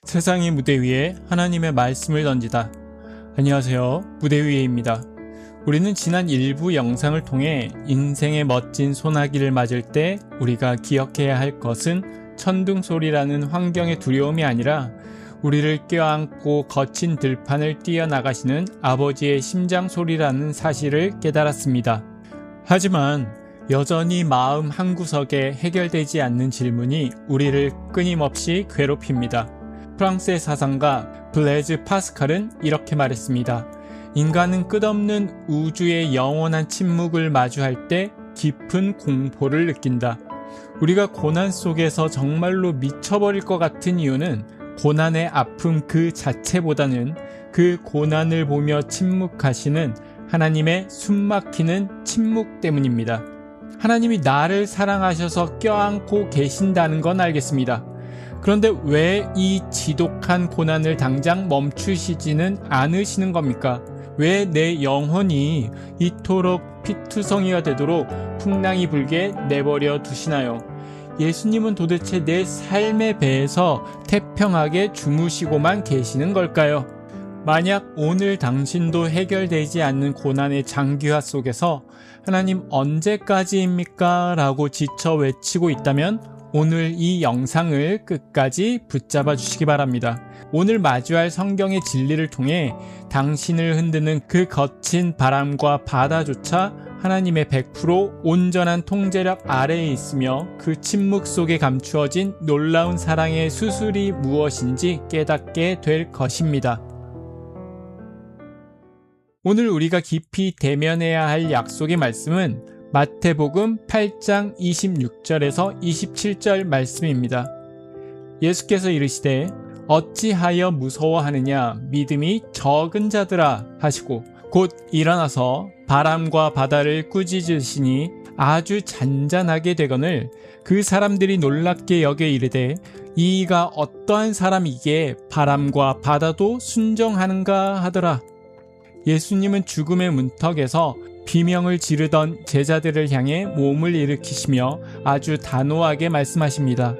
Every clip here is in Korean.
세상의 무대 위에 하나님의 말씀을 던지다. 안녕하세요, 무대 위에입니다. 우리는 지난 일부 영상을 통해 인생의 멋진 소나기를 맞을 때 우리가 기억해야 할 것은 천둥소리라는 환경의 두려움이 아니라 우리를 껴안고 거친 들판을 뛰어나가시는 아버지의 심장소리라는 사실을 깨달았습니다. 하지만 여전히 마음 한구석에 해결되지 않는 질문이 우리를 끊임없이 괴롭힙니다. 프랑스의 사상가 블레즈 파스칼은 이렇게 말했습니다. 인간은 끝없는 우주의 영원한 침묵을 마주할 때 깊은 공포를 느낀다. 우리가 고난 속에서 정말로 미쳐버릴 것 같은 이유는 고난의 아픔 그 자체보다는 그 고난을 보며 침묵하시는 하나님의 숨막히는 침묵 때문입니다. 하나님이 나를 사랑하셔서 껴안고 계신다는 건 알겠습니다. 그런데 왜 이 지독한 고난을 당장 멈추시지는 않으시는 겁니까? 왜 내 영혼이 이토록 피투성이가 되도록 풍랑이 불게 내버려 두시나요? 예수님은 도대체 내 삶의 배에서 태평하게 주무시고만 계시는 걸까요? 만약 오늘 당신도 해결되지 않는 고난의 장기화 속에서 하나님 언제까지입니까? 라고 지쳐 외치고 있다면 오늘 이 영상을 끝까지 붙잡아 주시기 바랍니다. 오늘 마주할 성경의 진리를 통해 당신을 흔드는 그 거친 바람과 바다조차 하나님의 100% 온전한 통제력 아래에 있으며 그 침묵 속에 감추어진 놀라운 사랑의 수술이 무엇인지 깨닫게 될 것입니다. 오늘 우리가 깊이 대면해야 할 약속의 말씀은 마태복음 8장 26절에서 27절 말씀입니다. 예수께서 이르시되 어찌하여 무서워하느냐 믿음이 적은 자들아 하시고 곧 일어나서 바람과 바다를 꾸짖으시니 아주 잔잔하게 되거늘 그 사람들이 놀랍게 여겨 이르되 이가 어떠한 사람이기에 바람과 바다도 순종하는가 하더라. 예수님은 죽음의 문턱에서 비명을 지르던 제자들을 향해 몸을 일으키시며 아주 단호하게 말씀하십니다.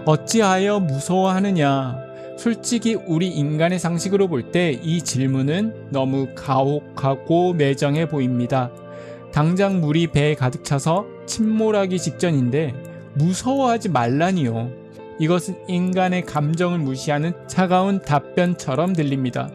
어찌하여 무서워하느냐? 솔직히 우리 인간의 상식으로 볼 때 이 질문은 너무 가혹하고 매정해 보입니다. 당장 물이 배에 가득 차서 침몰하기 직전인데 무서워하지 말라니요. 이것은 인간의 감정을 무시하는 차가운 답변처럼 들립니다.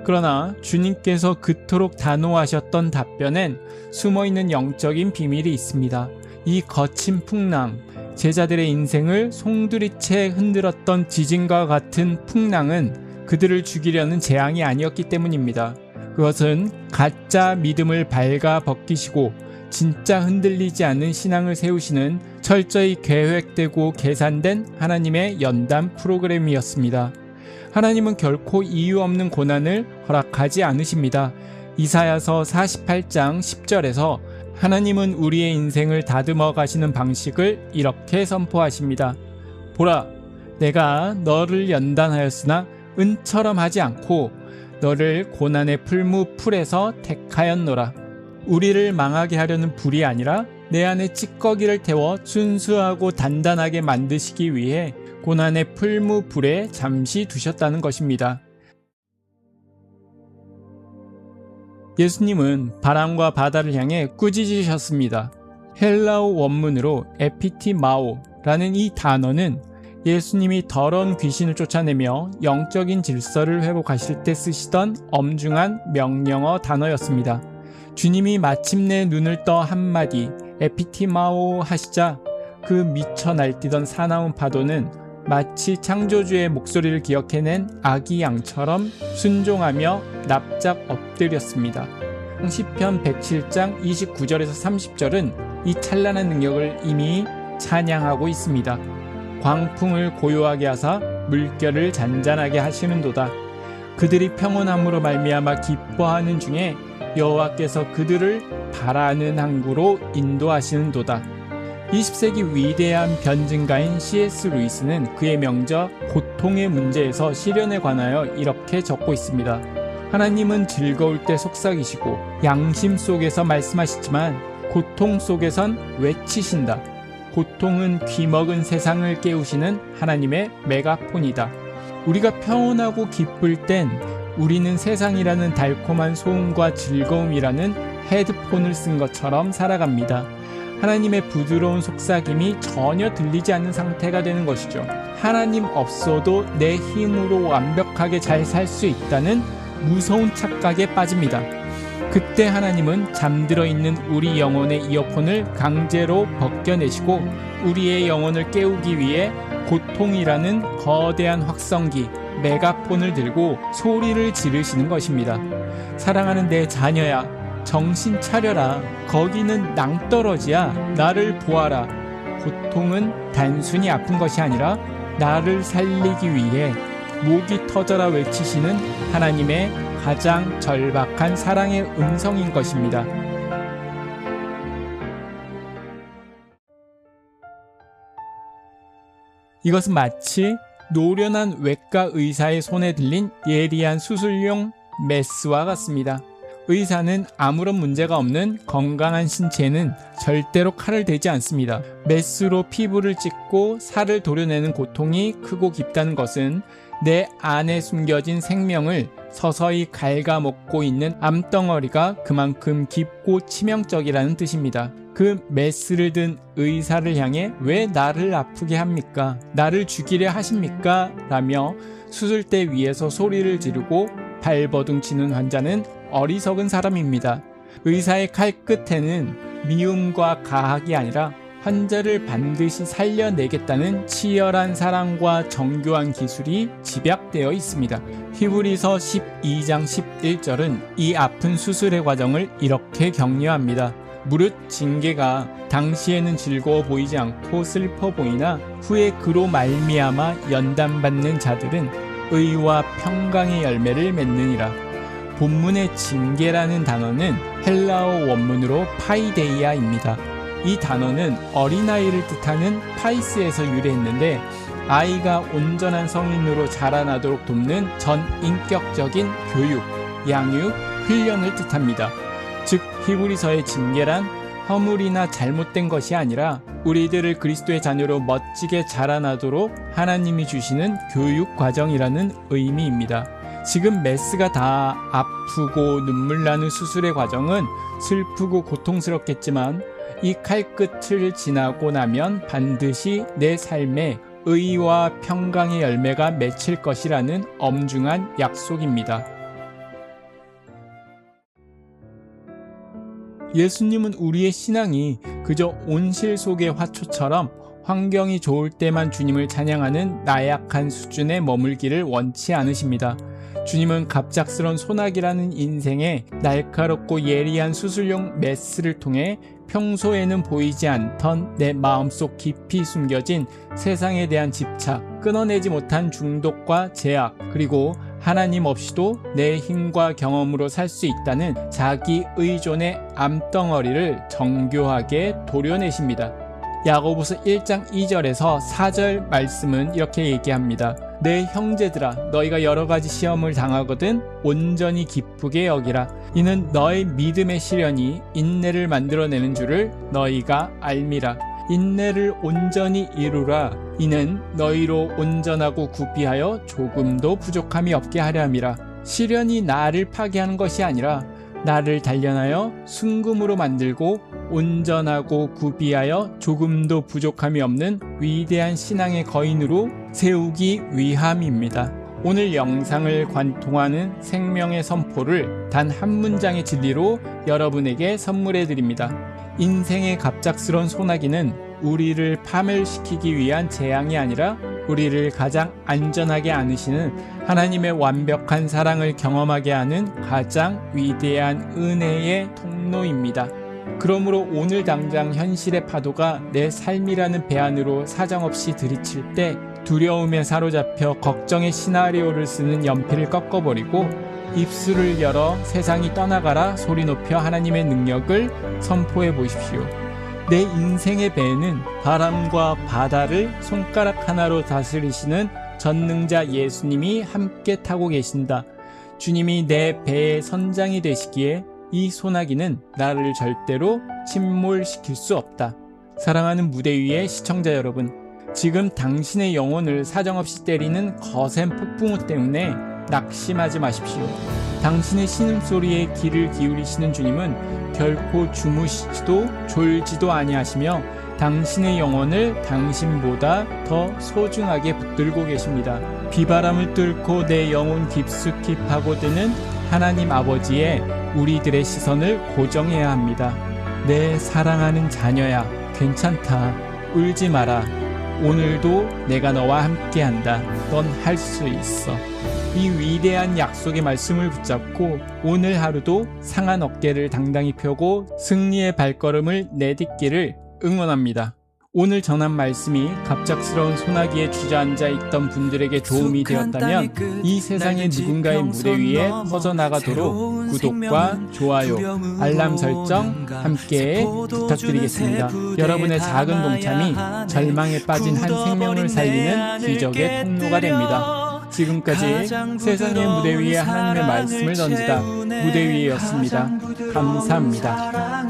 그러나 주님께서 그토록 단호하셨던 답변엔 숨어있는 영적인 비밀이 있습니다. 이 거친 풍랑, 제자들의 인생을 송두리째 흔들었던 지진과 같은 풍랑은 그들을 죽이려는 재앙이 아니었기 때문입니다. 그것은 가짜 믿음을 발가 벗기시고 진짜 흔들리지 않는 신앙을 세우시는 철저히 계획되고 계산된 하나님의 연단 프로그램이었습니다. 하나님은 결코 이유 없는 고난을 허락하지 않으십니다. 이사야서 48장 10절에서 하나님은 우리의 인생을 다듬어 가시는 방식을 이렇게 선포하십니다. 보라, 내가 너를 연단하였으나 은처럼 하지 않고 너를 고난의 풀무풀에서 택하였노라. 우리를 망하게 하려는 불이 아니라 내 안에 찌꺼기를 태워 순수하고 단단하게 만드시기 위해 고난의 풀무불에 잠시 두셨다는 것입니다. 예수님은 바람과 바다를 향해 꾸짖으셨습니다. 헬라어 원문으로 에피티마오라는 이 단어는 예수님이 더러운 귀신을 쫓아내며 영적인 질서를 회복하실 때 쓰시던 엄중한 명령어 단어였습니다. 주님이 마침내 눈을 떠 한마디 에피티마오 하시자 그 미쳐 날뛰던 사나운 파도는 마치 창조주의 목소리를 기억해낸 아기 양처럼 순종하며 납작 엎드렸습니다. 시편 107장 29절에서 30절은 이 찬란한 능력을 이미 찬양하고 있습니다. 광풍을 고요하게 하사 물결을 잔잔하게 하시는도다. 그들이 평온함으로 말미암아 기뻐하는 중에 여호와께서 그들을 바라는 항구로 인도하시는도다. 20세기 위대한 변증가인 C.S. 루이스는 그의 명저 고통의 문제에서 시련에 관하여 이렇게 적고 있습니다. 하나님은 즐거울 때 속삭이시고 양심 속에서 말씀하시지만 고통 속에선 외치신다. 고통은 귀먹은 세상을 깨우시는 하나님의 메가폰이다. 우리가 평온하고 기쁠 땐 우리는 세상이라는 달콤한 소음과 즐거움이라는 헤드폰을 쓴 것처럼 살아갑니다. 하나님의 부드러운 속삭임이 전혀 들리지 않는 상태가 되는 것이죠. 하나님 없어도 내 힘으로 완벽하게 잘 살 수 있다는 무서운 착각에 빠집니다. 그때 하나님은 잠들어 있는 우리 영혼의 이어폰을 강제로 벗겨내시고 우리의 영혼을 깨우기 위해 고통이라는 거대한 확성기, 메가폰을 들고 소리를 지르시는 것입니다. 사랑하는 내 자녀야, 정신 차려라. 거기는 낭떠러지야. 나를 보아라. 고통은 단순히 아픈 것이 아니라 나를 살리기 위해 목이 터져라 외치시는 하나님의 가장 절박한 사랑의 음성인 것입니다. 이것은 마치 노련한 외과 의사의 손에 들린 예리한 수술용 메스와 같습니다. 의사는 아무런 문제가 없는 건강한 신체에는 절대로 칼을 대지 않습니다. 메스로 피부를 찢고 살을 도려내는 고통이 크고 깊다는 것은 내 안에 숨겨진 생명을 서서히 갉아먹고 있는 암덩어리가 그만큼 깊고 치명적이라는 뜻입니다. 그 메스를 든 의사를 향해 왜 나를 아프게 합니까? 나를 죽이려 하십니까? 라며 수술대 위에서 소리를 지르고 발버둥치는 환자는 어리석은 사람입니다. 의사의 칼끝에는 미움과 가학이 아니라 환자를 반드시 살려내겠다는 치열한 사랑과 정교한 기술이 집약되어 있습니다. 히브리서 12장 11절은 이 아픈 수술의 과정을 이렇게 격려합니다. 무릇 징계가 당시에는 즐거워 보이지 않고 슬퍼 보이나 후에 그로 말미암아 연단받는 자들은 의와 평강의 열매를 맺느니라. 본문의 징계라는 단어는 헬라어 원문으로 파이데이아입니다. 이 단어는 어린아이를 뜻하는 파이스에서 유래했는데 아이가 온전한 성인으로 자라나도록 돕는 전인격적인 교육, 양육, 훈련을 뜻합니다. 즉 히브리서의 징계란 허물이나 잘못된 것이 아니라 우리들을 그리스도의 자녀로 멋지게 자라나도록 하나님이 주시는 교육 과정이라는 의미입니다. 지금 메스가 다 아프고 눈물 나는 수술의 과정은 슬프고 고통스럽겠지만 이 칼끝을 지나고 나면 반드시 내 삶에 의와 평강의 열매가 맺힐 것이라는 엄중한 약속입니다. 예수님은 우리의 신앙이 그저 온실 속의 화초처럼 환경이 좋을 때만 주님을 찬양하는 나약한 수준에 머물기를 원치 않으십니다. 주님은 갑작스런 소나기라는 인생에 날카롭고 예리한 수술용 메스를 통해 평소에는 보이지 않던 내 마음속 깊이 숨겨진 세상에 대한 집착, 끊어내지 못한 중독과 제약, 그리고 하나님 없이도 내 힘과 경험으로 살 수 있다는 자기 의존의 암덩어리를 정교하게 도려내십니다. 야고보서 1장 2절에서 4절 말씀은 이렇게 얘기합니다. 내 형제들아, 너희가 여러 가지 시험을 당하거든 온전히 기쁘게 여기라. 이는 너의 믿음의 시련이 인내를 만들어내는 줄을 너희가 알미라. 인내를 온전히 이루라. 이는 너희로 온전하고 구비하여 조금도 부족함이 없게 하려 함이라. 시련이 나를 파괴하는 것이 아니라 나를 단련하여 순금으로 만들고 온전하고 구비하여 조금도 부족함이 없는 위대한 신앙의 거인으로 세우기 위함입니다. 오늘 영상을 관통하는 생명의 선포를 단 한 문장의 진리로 여러분에게 선물해 드립니다. 인생의 갑작스러운 소나기는 우리를 파멸시키기 위한 재앙이 아니라 우리를 가장 안전하게 안으시는 하나님의 완벽한 사랑을 경험하게 하는 가장 위대한 은혜의 통로입니다. 그러므로 오늘 당장 현실의 파도가 내 삶이라는 배 안으로 사정없이 들이칠 때 두려움에 사로잡혀 걱정의 시나리오를 쓰는 연필을 꺾어버리고 입술을 열어 세상이 떠나가라 소리 높여 하나님의 능력을 선포해 보십시오. 내 인생의 배에는 바람과 바다를 손가락 하나로 다스리시는 전능자 예수님이 함께 타고 계신다. 주님이 내 배의 선장이 되시기에 이 소나기는 나를 절대로 침몰시킬 수 없다. 사랑하는 무대 위의 시청자 여러분, 지금 당신의 영혼을 사정없이 때리는 거센 폭풍우 때문에 낙심하지 마십시오. 당신의 신음소리에 귀를 기울이시는 주님은 결코 주무시지도 졸지도 아니하시며 당신의 영혼을 당신보다 더 소중하게 붙들고 계십니다. 비바람을 뚫고 내 영혼 깊숙이 파고드는 하나님 아버지의 우리들의 시선을 고정해야 합니다. 내 사랑하는 자녀야, 괜찮다. 울지 마라. 오늘도 내가 너와 함께한다. 넌 할 수 있어. 이 위대한 약속의 말씀을 붙잡고 오늘 하루도 상한 어깨를 당당히 펴고 승리의 발걸음을 내딛기를 응원합니다. 오늘 전한 말씀이 갑작스러운 소나기에 주저앉아 있던 분들에게 도움이 되었다면 이 세상의 누군가의 무대 위에 퍼져나가도록 구독과 좋아요, 알람 설정 함께 부탁드리겠습니다. 여러분의 작은 동참이 절망에 빠진 한 생명을 살리는 기적의 통로가 됩니다. 지금까지 세상의 무대 위에 하나님의 말씀을 던지다 무대 위에였습니다. 감사합니다.